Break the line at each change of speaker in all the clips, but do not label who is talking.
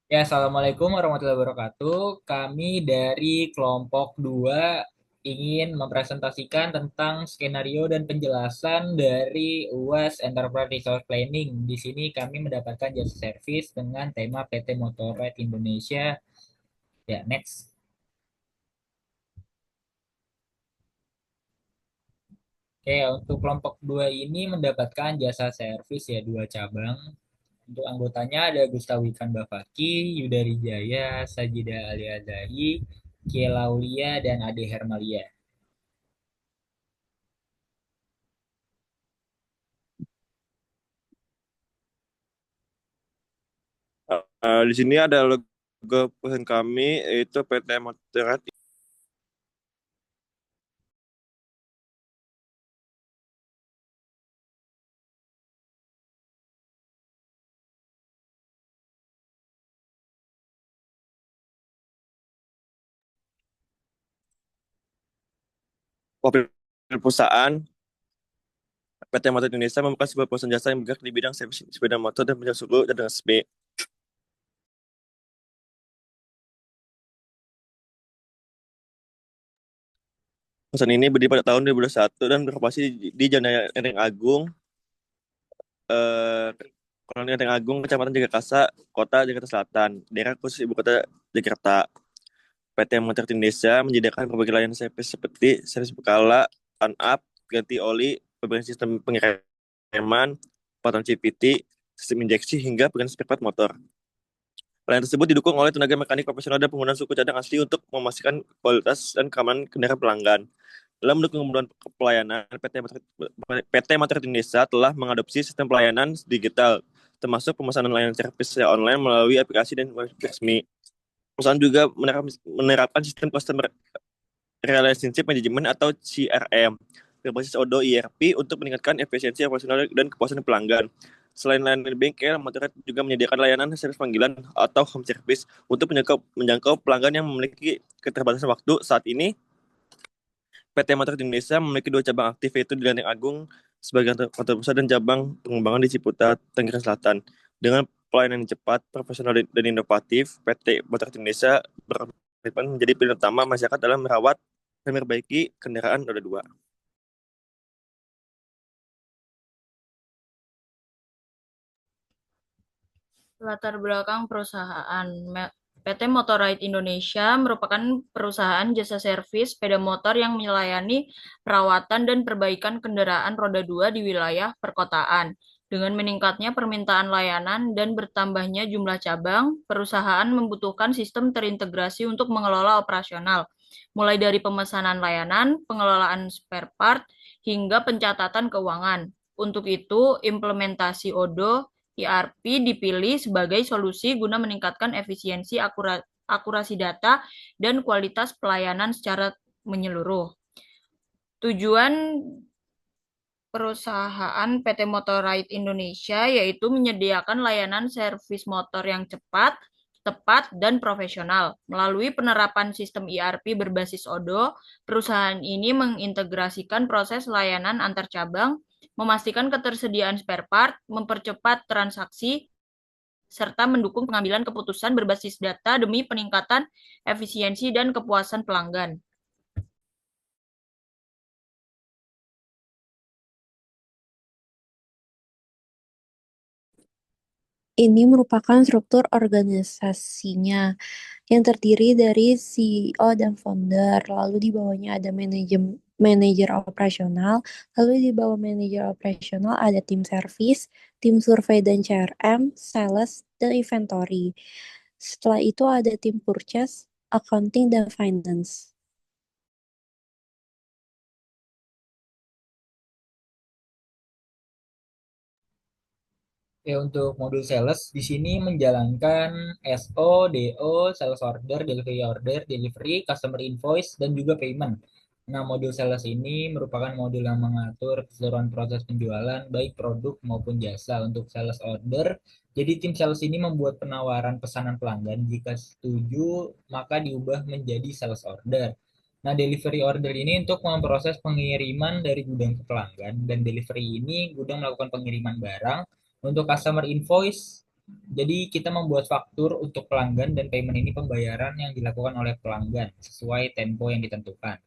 Ya, Assalamualaikum warahmatullahi wabarakatuh. Kami dari kelompok 2 ingin mempresentasikan tentang skenario dan penjelasan dari UAS Enterprise Resource Planning. Di sini kami mendapatkan jasa servis dengan tema PT Motorrad Indonesia. Ya, next. Oke, untuk kelompok 2 ini mendapatkan jasa servis ya 2 cabang. Untuk anggotanya ada Gustawikan Bafaki, Yuda Wijaya, Sajida Aliazari, Kielaulia, dan Ade Hermalia.
Di sini ada logo perusahaan kami yaitu PT Motorat Profil perusahaan. PT Motor Indonesia merupakan sebuah perusahaan jasa yang bergerak di bidang servis sepeda motor dan penjualan suku dan resmi. Perusahaan ini berdiri pada tahun 2021 dan beroperasi di Jalan Raya Agung, eh, Koloni Lenteng Agung, Kecamatan Jagakarsa, Kota Jakarta Selatan, daerah khusus Ibu Kota Jakarta. PT Motor Indonesia menyediakan berbagai layanan servis seperti servis berkala, on-up, ganti oli, perbaikan sistem pengereman, potong CVT, sistem injeksi, hingga pengganti spare part motor. Pelayanan tersebut didukung oleh tenaga mekanik profesional dan penggunaan suku cadang asli untuk memastikan kualitas dan keamanan kendaraan pelanggan. Dalam mendukung kemudahan pelayanan, PT Motor Indonesia telah mengadopsi sistem pelayanan digital, termasuk pemesanan layanan servis secara online melalui aplikasi dan web resmi. Perusahaan juga menerapkan sistem Customer Relationship Management atau CRM berbasis Odoo ERP untuk meningkatkan efisiensi operasional dan kepuasan pelanggan. Selain layanan bengkel, Motoret juga menyediakan layanan servis panggilan atau home service untuk menjangkau pelanggan yang memiliki keterbatasan waktu. Saat ini, PT Motor Indonesia memiliki 2 cabang aktif, yaitu di Lenteng Agung sebagai kantor pusat dan cabang pengembangan di Ciputat, Tangerang Selatan. Dengan pelayanan yang cepat, profesional, dan inovatif, PT Motor Indonesia berkomitmen menjadi pilihan utama masyarakat dalam merawat dan memperbaiki kendaraan roda 2.
Latar belakang perusahaan PT Motorrad Indonesia merupakan perusahaan jasa servis sepeda motor yang melayani perawatan dan perbaikan kendaraan roda 2 di wilayah perkotaan. Dengan meningkatnya permintaan layanan dan bertambahnya jumlah cabang, perusahaan membutuhkan sistem terintegrasi untuk mengelola operasional, mulai dari pemesanan layanan, pengelolaan spare part, hingga pencatatan keuangan. Untuk itu, implementasi ODO ERP dipilih sebagai solusi guna meningkatkan efisiensi, akurasi data, dan kualitas pelayanan secara menyeluruh. Tujuan perusahaan PT Motorrad Indonesia yaitu menyediakan layanan servis motor yang cepat, tepat, dan profesional. Melalui penerapan sistem ERP berbasis Odoo, perusahaan ini mengintegrasikan proses layanan antar cabang, memastikan ketersediaan spare part, mempercepat transaksi, serta mendukung pengambilan keputusan berbasis data demi peningkatan efisiensi dan kepuasan pelanggan.
Ini merupakan struktur organisasinya yang terdiri dari CEO dan founder, lalu di bawahnya ada manajer operasional, lalu di bawah manajer operasional ada tim service, tim survei dan CRM, sales, dan inventory. Setelah itu ada tim purchase, accounting, dan finance.
Oke, untuk modul sales di sini menjalankan SO, DO, sales order, delivery, customer invoice, dan juga payment. Nah, modul sales ini merupakan modul yang mengatur keseluruhan proses penjualan, baik produk maupun jasa. Untuk sales order, jadi tim sales ini membuat penawaran pesanan pelanggan. Jika setuju, maka diubah menjadi sales order. Nah, delivery order ini untuk memproses pengiriman dari gudang ke pelanggan, dan delivery ini gudang melakukan pengiriman barang. Untuk customer invoice, Jadi kita membuat faktur untuk pelanggan dan payment ini pembayaran yang dilakukan oleh pelanggan sesuai tempo yang ditentukan.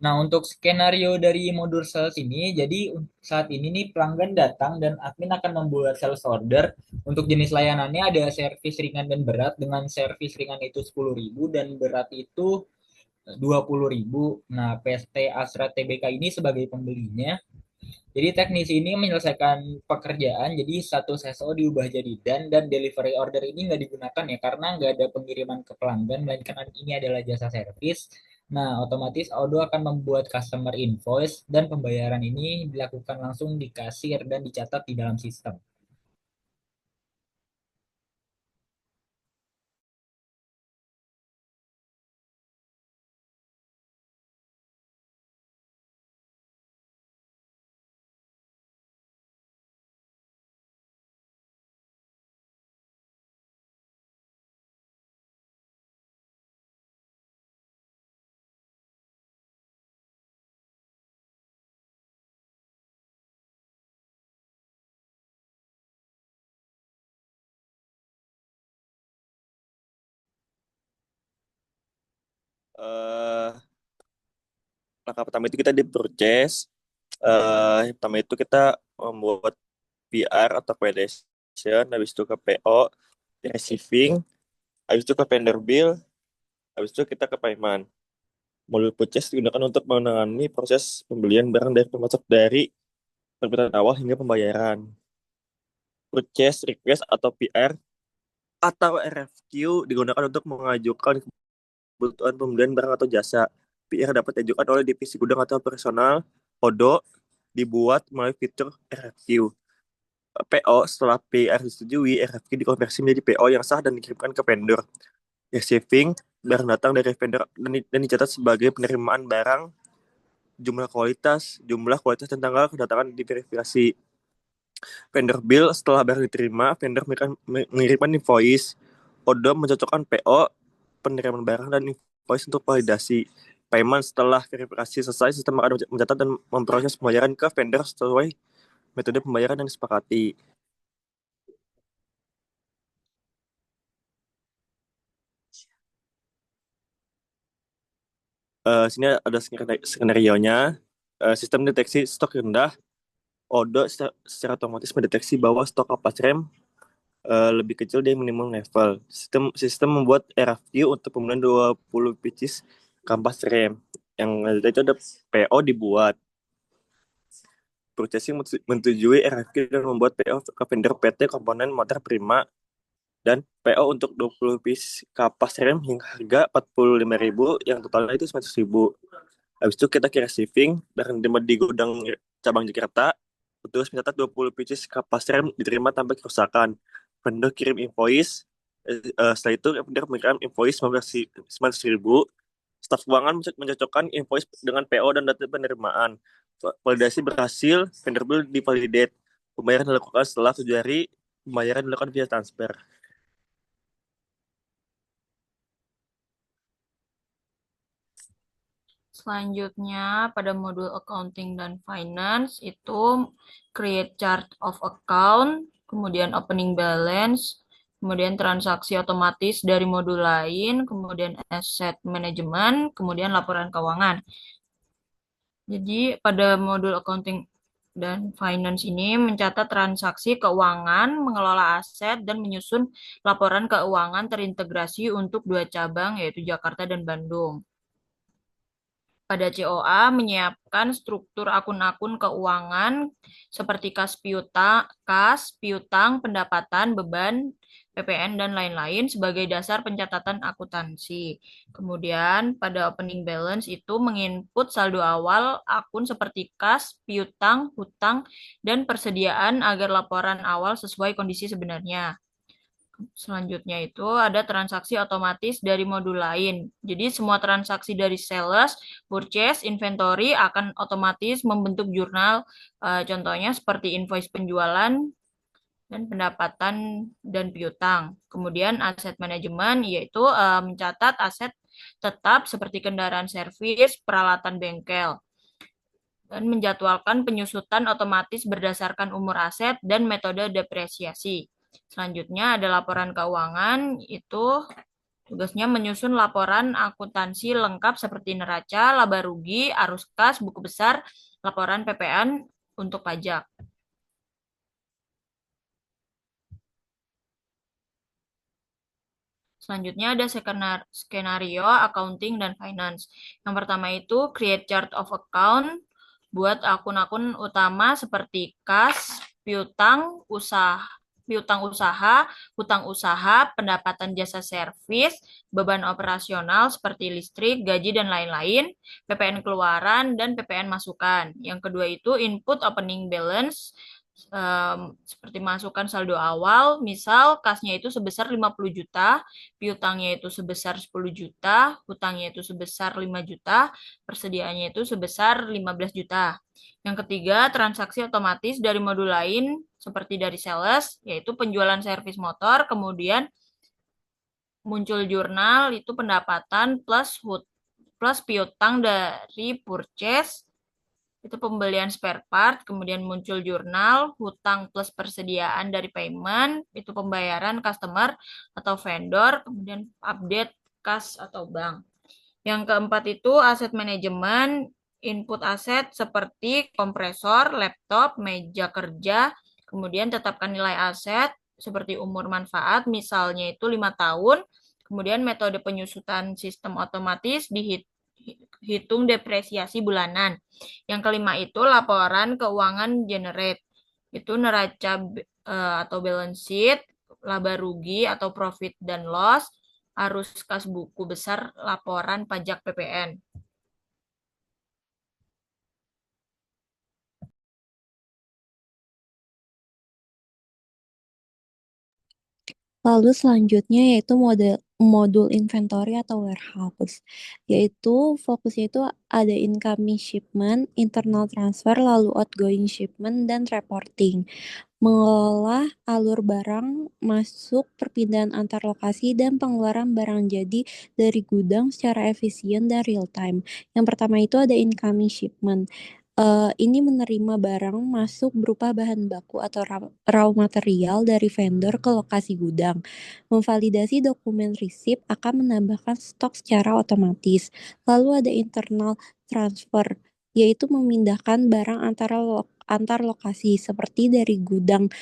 Nah, untuk skenario dari modul sales ini, jadi saat ini nih pelanggan datang dan admin akan membuat sales order. Untuk jenis layanannya ada servis ringan dan berat, dengan servis ringan itu 10.000 dan berat itu 20.000. Nah, PT Astra TBK ini sebagai pembelinya. Jadi teknisi ini menyelesaikan pekerjaan, jadi satu SSO diubah jadi dan delivery order ini nggak digunakan ya karena nggak ada pengiriman ke pelanggan, melainkan ini adalah jasa servis. Nah, otomatis Odo akan membuat customer invoice dan pembayaran ini dilakukan langsung di kasir dan dicatat di dalam sistem.
Eh, Langkah pertama itu kita di purchase. Yang pertama itu kita membuat PR atau quotation, habis itu ke PO, receiving, habis itu ke vendor bill, habis itu kita ke payment. Modul purchase digunakan untuk menangani proses pembelian barang dari termasuk dari permintaan awal hingga pembayaran. Purchase request atau PR atau RFQ digunakan untuk mengajukan kebutuhan pembelian barang atau jasa. PR dapat diajukan oleh divisi gudang atau personal Odo, dibuat melalui fitur RFQ. PO setelah PR disetujui, RFQ dikonversi menjadi PO yang sah dan dikirimkan ke vendor. Receiving, barang datang dari vendor dan dicatat sebagai penerimaan barang, jumlah kualitas dan tanggal kedatangan diverifikasi. Vendor bill, setelah barang diterima, vendor mengirimkan invoice. Odo mencocokkan PO, penerimaan barang, dan invoice untuk validasi. Payment, setelah verifikasi selesai, sistem akan mencatat dan memproses pembayaran ke vendor sesuai metode pembayaran yang disepakati. Sini ada skenario-nya. Sistem deteksi stok rendah. Odo secara otomatis mendeteksi bahwa stok kapas rem lebih kecil dari minimum level. Sistem membuat RFQ untuk pembelian 20 pieces kampas rem. Yang itu ada PO dibuat. Purchasing menyetujui RFQ dan membuat PO ke vendor PT komponen motor Prima dan PO untuk 20 piece kapas rem hingga harga 45.000 yang totalnya itu 100.000. Habis itu kita kira receiving barang di gudang cabang Jakarta. Terus mencatat 20 pieces kapas rem diterima tanpa kerusakan. Vendor kirim invoice. Setelah itu vendor mengirim invoice 19.000. Staf keuangan mencocokkan invoice dengan PO dan data penerimaan. Validasi berhasil, vendor bill divalidate. Pembayaran dilakukan setelah 7 hari. Pembayaran dilakukan via transfer.
Selanjutnya, pada modul accounting dan finance itu create chart of account, kemudian opening balance, kemudian transaksi otomatis dari modul lain, kemudian asset management, kemudian laporan keuangan. Jadi pada modul accounting dan finance ini mencatat transaksi keuangan, mengelola aset, dan menyusun laporan keuangan terintegrasi untuk 2 cabang, yaitu Jakarta dan Bandung. Pada COA menyiapkan struktur akun-akun keuangan seperti kas piutang, pendapatan, beban, PPN, dan lain-lain sebagai dasar pencatatan akuntansi. Kemudian pada opening balance itu menginput saldo awal akun seperti kas, piutang, hutang, dan persediaan agar laporan awal sesuai kondisi sebenarnya. Selanjutnya itu ada transaksi otomatis dari modul lain. Jadi semua transaksi dari sales, purchase, inventory akan otomatis membentuk jurnal, contohnya seperti invoice penjualan dan pendapatan dan piutang. Kemudian aset manajemen yaitu mencatat aset tetap seperti kendaraan servis, peralatan bengkel, dan menjadwalkan penyusutan otomatis berdasarkan umur aset dan metode depresiasi. Selanjutnya ada laporan keuangan, itu tugasnya menyusun laporan akuntansi lengkap seperti neraca, laba rugi, arus kas, buku besar, laporan PPN untuk pajak. Selanjutnya ada skenario accounting dan finance. Yang pertama itu create chart of account, buat akun-akun utama seperti kas, piutang usaha, hutang usaha, pendapatan jasa servis, beban operasional seperti listrik, gaji, dan lain-lain, PPN keluaran, dan PPN masukan. Yang kedua itu input opening balance, seperti masukkan saldo awal, misal kasnya itu sebesar 50 juta, piutangnya itu sebesar 10 juta, hutangnya itu sebesar 5 juta, persediaannya itu sebesar 15 juta. Yang ketiga, transaksi otomatis dari modul lain seperti dari sales, yaitu penjualan servis motor, kemudian muncul jurnal itu pendapatan plus piutang dari purchase, itu pembelian spare part, kemudian muncul jurnal, hutang plus persediaan dari payment, itu pembayaran customer atau vendor, kemudian update kas atau bank. Yang keempat itu aset manajemen, input aset seperti kompresor, laptop, meja kerja, kemudian tetapkan nilai aset seperti umur manfaat, misalnya itu 5 tahun, kemudian metode penyusutan sistem otomatis dihitung depresiasi bulanan. Yang kelima itu laporan keuangan generate, itu neraca atau balance sheet, laba rugi atau profit dan loss, arus kas buku besar, laporan pajak PPN.
Lalu selanjutnya yaitu modul inventory atau warehouse, yaitu fokusnya itu ada incoming shipment, internal transfer, lalu outgoing shipment, dan reporting. Mengelola alur barang masuk, perpindahan antar lokasi, dan pengeluaran barang jadi dari gudang secara efisien dan real time. Yang pertama itu ada incoming shipment. Ini menerima barang masuk berupa bahan baku atau raw material dari vendor ke lokasi gudang. Memvalidasi dokumen resip akan menambahkan stok secara otomatis. Lalu ada internal transfer, yaitu memindahkan barang antar lokasi seperti dari gudang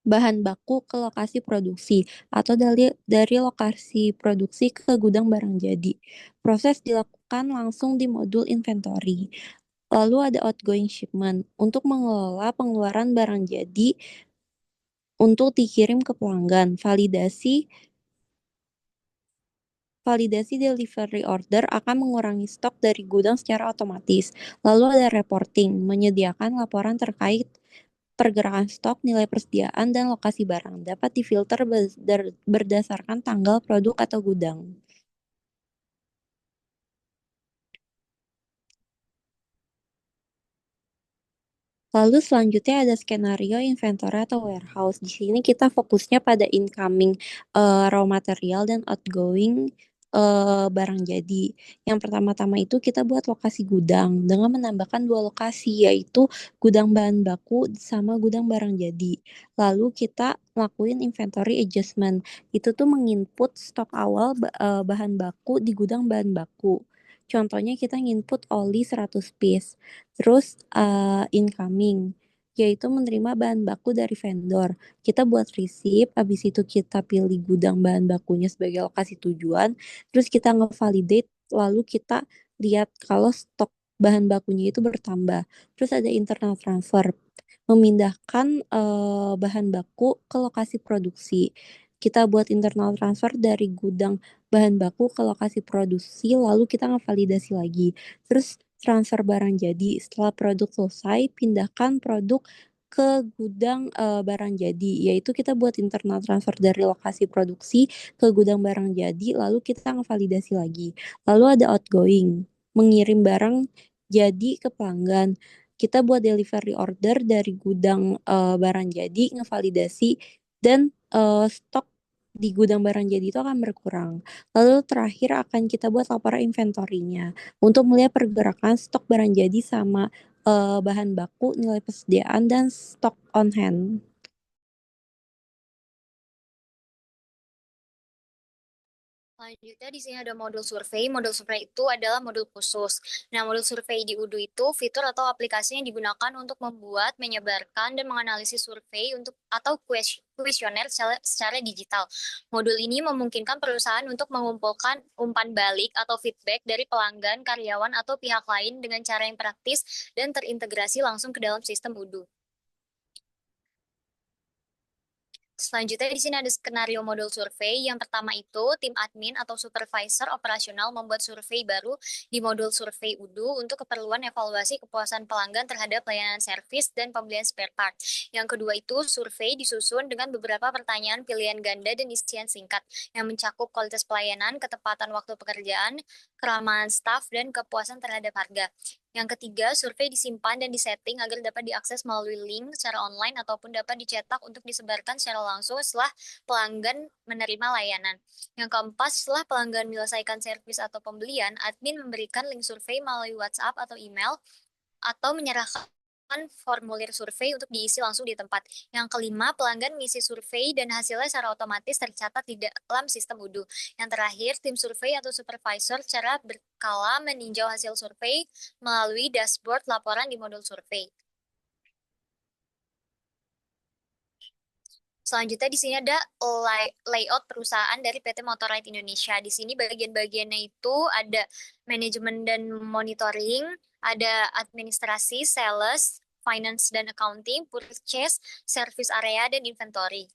bahan baku ke lokasi produksi atau dari lokasi produksi ke gudang barang jadi. Proses dilakukan langsung di modul inventory. Lalu ada outgoing shipment untuk mengelola pengeluaran barang jadi untuk dikirim ke pelanggan. Validasi delivery order akan mengurangi stok dari gudang secara otomatis. Lalu ada reporting, menyediakan laporan terkait pergerakan stok, nilai persediaan, dan lokasi barang. Dapat difilter berdasarkan tanggal produk atau gudang. Lalu selanjutnya ada skenario inventory atau warehouse. Di sini kita fokusnya pada incoming raw material dan outgoing barang jadi. Yang pertama-tama itu kita buat lokasi gudang dengan menambahkan 2 lokasi, yaitu gudang bahan baku sama gudang barang jadi. Lalu kita lakuin inventory adjustment. Itu tuh menginput stok awal bahan baku di gudang bahan baku. Contohnya kita nginput oli 100 piece. Terus incoming, yaitu menerima bahan baku dari vendor. Kita buat resip, habis itu kita pilih gudang bahan bakunya sebagai lokasi tujuan, terus kita ngevalidate, lalu kita lihat kalau stok bahan bakunya itu bertambah. Terus ada internal transfer, memindahkan bahan baku ke lokasi produksi. Kita buat internal transfer dari gudang bahan baku ke lokasi produksi, lalu kita ngevalidasi lagi. Terus transfer barang jadi. Setelah produk selesai, pindahkan produk ke gudang barang jadi, yaitu kita buat internal transfer dari lokasi produksi ke gudang barang jadi, lalu kita ngevalidasi lagi. Lalu ada outgoing, mengirim barang jadi ke pelanggan. Kita buat delivery order dari gudang barang jadi, ngevalidasi, dan stok di gudang barang jadi itu akan berkurang. Lalu terakhir akan kita buat laporan inventorinya untuk melihat pergerakan stok barang jadi sama bahan baku, nilai persediaan, dan stok on hand.
Selanjutnya di sini ada modul survei. Modul survei itu adalah modul khusus. Nah, modul survei di UDU itu fitur atau aplikasi yang digunakan untuk membuat, menyebarkan, dan menganalisis survei untuk atau kuesioner secara digital. Modul ini memungkinkan perusahaan untuk mengumpulkan umpan balik atau feedback dari pelanggan, karyawan, atau pihak lain dengan cara yang praktis dan terintegrasi langsung ke dalam sistem UDU. Selanjutnya di sini ada skenario modul survei. Yang pertama itu tim admin atau supervisor operasional membuat survei baru di modul survei UDU untuk keperluan evaluasi kepuasan pelanggan terhadap layanan servis dan pembelian spare part. Yang kedua itu survei disusun dengan beberapa pertanyaan pilihan ganda dan isian singkat yang mencakup kualitas pelayanan, ketepatan waktu pekerjaan, keramahan staf, dan kepuasan terhadap harga. Yang ketiga, survei disimpan dan disetting agar dapat diakses melalui link secara online ataupun dapat dicetak untuk disebarkan secara langsung setelah pelanggan menerima layanan. Yang keempat, setelah pelanggan menyelesaikan servis atau pembelian, admin memberikan link survei melalui WhatsApp atau email atau menyerahkan formulir survei untuk diisi langsung di tempat. Yang kelima, pelanggan mengisi survei dan hasilnya secara otomatis tercatat di dalam sistem UDU. Yang terakhir, tim survei atau supervisor secara berkala meninjau hasil survei melalui dashboard laporan di modul survei. Selanjutnya di sini ada layout perusahaan dari PT Motorrad Indonesia. Di sini bagian-bagiannya itu ada manajemen dan monitoring, ada administrasi, sales, finance dan accounting, purchase, service area, dan inventory.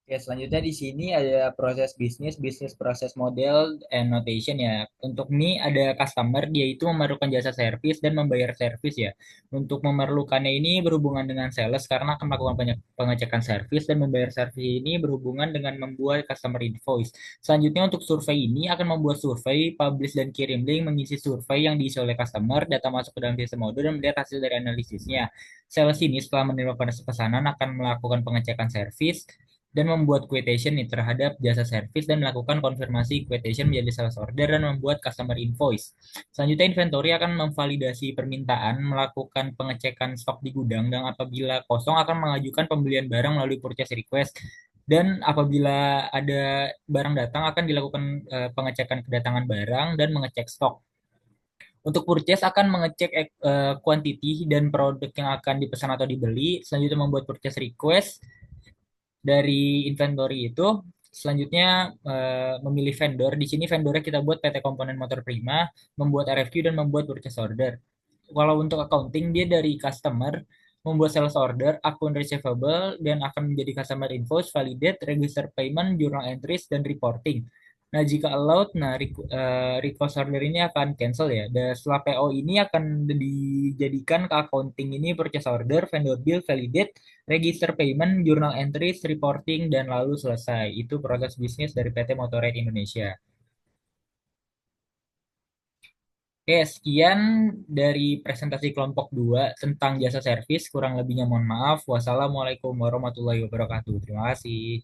Oke, selanjutnya di sini ada proses bisnis, bisnis proses model, and notation ya. Untuk ini ada customer, dia itu memerlukan jasa servis dan membayar servis ya. Untuk memerlukannya ini berhubungan dengan sales karena akan melakukan banyak pengecekan servis dan membayar servis ini berhubungan dengan membuat customer invoice. Selanjutnya untuk survei ini akan membuat survei, publish dan kirim link, mengisi survei yang diisi oleh customer, data masuk ke dalam sistem modul dan melihat hasil dari analisisnya. Sales ini setelah menerima pesanan akan melakukan pengecekan servis dan membuat quotation nih terhadap jasa servis dan melakukan konfirmasi quotation menjadi sales order dan membuat customer invoice. Selanjutnya inventory akan memvalidasi permintaan, melakukan pengecekan stok di gudang dan apabila kosong akan mengajukan pembelian barang melalui purchase request dan apabila ada barang datang akan dilakukan pengecekan kedatangan barang dan mengecek stok. Untuk purchase akan mengecek quantity dan produk yang akan dipesan atau dibeli. Selanjutnya membuat purchase request dari inventory itu. Selanjutnya memilih vendor. Di sini vendornya kita buat PT Komponen Motor Prima, membuat RFQ dan membuat purchase order. Kalau untuk accounting dia dari customer, membuat sales order, akun receivable, dan akan menjadi customer invoice, validate, register payment, journal entries, dan reporting. Nah, jika allowed, request order ini akan cancel ya. Dan setelah PO ini akan dijadikan ke accounting ini purchase order, vendor bill, validate, register payment, journal entries, reporting, dan lalu selesai. Itu proses bisnis dari PT Motorrad Indonesia. Oke, sekian dari presentasi kelompok 2 tentang jasa servis. Kurang lebihnya mohon maaf. Wassalamualaikum warahmatullahi wabarakatuh. Terima kasih.